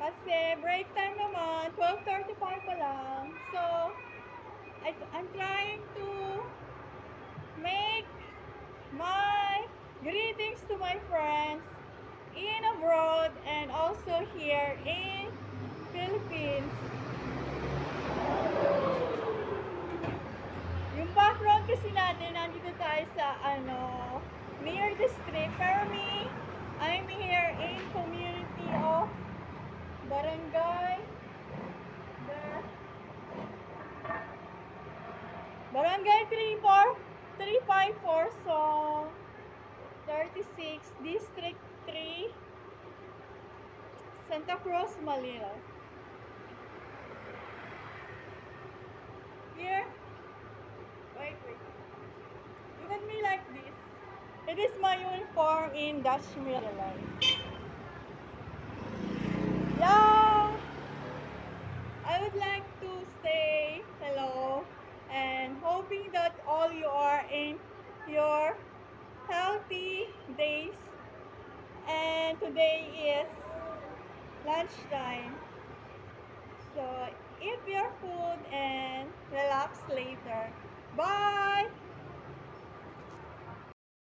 Kasi break time naman, 12:35 pa lang. So, I'm trying to make my greetings to my friends in abroad and also here in Philippines. Yung background kasi natin, nandito tayo sa near the street. Pero me, I'm here in community of Barangay Barangay 354, so 36, District 3, Santa Cruz, Manila. Here, wait. Look at me like this. It is my uniform in Dutch Maryland. Yeah, I would like to say hello and hoping that all you are in your healthy days. And today is lunchtime. So eat your food and relax later. Bye!